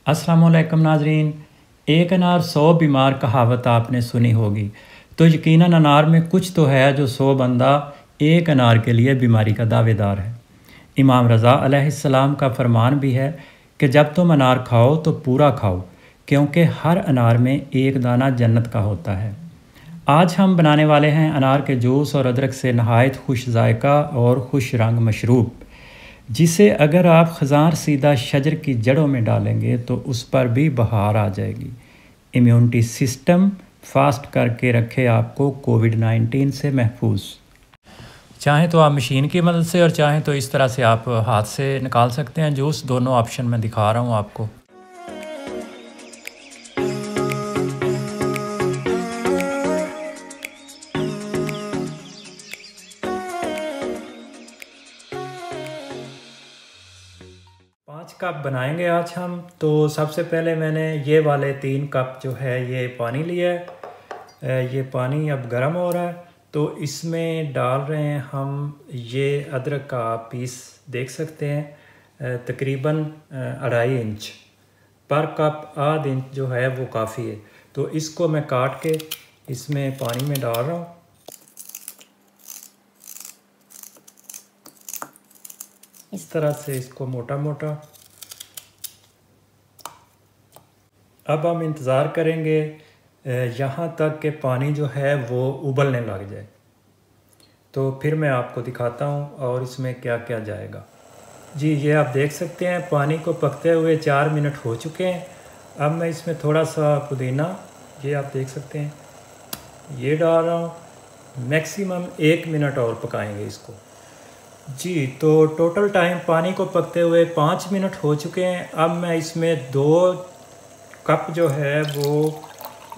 अस्सलाम वालेकुम नाजरीन। एक अनार 100 बीमार कहावत आपने सुनी होगी, तो यकीनन अनार में कुछ तो है जो 100 बंदा एक अनार के लिए बीमारी का दावेदार है। इमाम रज़ा अलैहिस्सलाम का फरमान भी है कि जब तुम अनार खाओ तो पूरा खाओ, क्योंकि हर अनार में एक दाना जन्नत का होता है। आज हम बनाने वाले हैं अनार के जूस और अदरक से नहायत खुश जायका और खुश रंग मशरूब, जिसे अगर आप ख़ज़ार सीधा शजर की जड़ों में डालेंगे तो उस पर भी बहार आ जाएगी। इम्यूनिटी सिस्टम फास्ट करके रखे आपको कोविड-19 से महफूज। चाहें तो आप मशीन की मदद से और चाहें तो इस तरह से आप हाथ से निकाल सकते हैं जूस। दोनों ऑप्शन मैं दिखा रहा हूँ आपको। 5 कप बनाएंगे आज हम। तो सबसे पहले मैंने ये वाले 3 कप जो है ये पानी लिया है। ये पानी अब गर्म हो रहा है, तो इसमें डाल रहे हैं हम ये अदरक का पीस, देख सकते हैं तकरीबन 2.5 इंच पर कप। आध इंच जो है वो काफ़ी है, तो इसको मैं काट के इसमें पानी में डाल रहा हूँ। इस तरह से इसको मोटा मोटा। अब हम इंतज़ार करेंगे यहाँ तक कि पानी जो है वो उबलने लग जाए, तो फिर मैं आपको दिखाता हूँ और इसमें क्या क्या जाएगा। जी, ये आप देख सकते हैं पानी को पकते हुए 4 मिनट हो चुके हैं। अब मैं इसमें थोड़ा सा पुदीना, ये आप देख सकते हैं, ये डाल रहा हूँ। मैक्सिमम 1 मिनट और पकाएंगे इसको। जी, तो टोटल टाइम पानी को पकते हुए 5 मिनट हो चुके हैं। अब मैं इसमें 2 कप जो है वो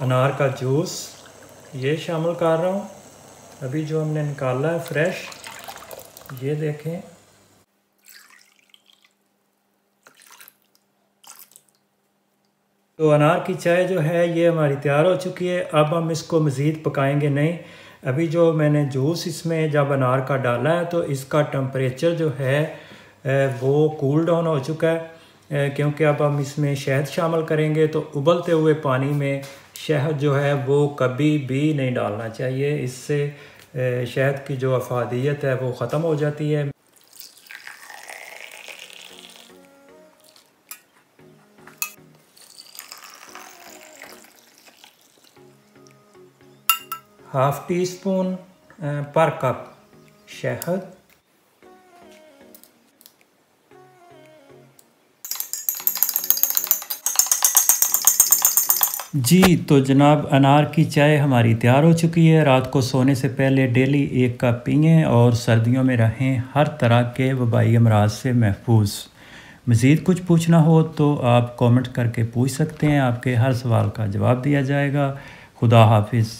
अनार का जूस ये शामिल कर रहा हूँ। अभी जो हमने निकाला है फ्रेश, ये देखें। तो अनार की चाय जो है ये हमारी तैयार हो चुकी है। अब हम इसको मज़ीद पकाएंगे नहीं। अभी जो मैंने जूस इसमें जब अनार का डाला है तो इसका टेम्परेचर जो है वो कूल डाउन हो चुका है, क्योंकि अब हम इसमें शहद शामिल करेंगे। तो उबलते हुए पानी में शहद जो है वो कभी भी नहीं डालना चाहिए, इससे शहद की जो अफादियत है वो ख़त्म हो जाती है। हाफ़ टी स्पून पर कप शहद। जी, तो जनाब अनार की चाय हमारी तैयार हो चुकी है। रात को सोने से पहले डेली 1 कप पिएँ और सर्दियों में रहें हर तरह के वबाई अमराज से महफूज। मज़ीद कुछ पूछना हो तो आप कमेंट करके पूछ सकते हैं, आपके हर सवाल का जवाब दिया जाएगा। खुदा हाफिज़।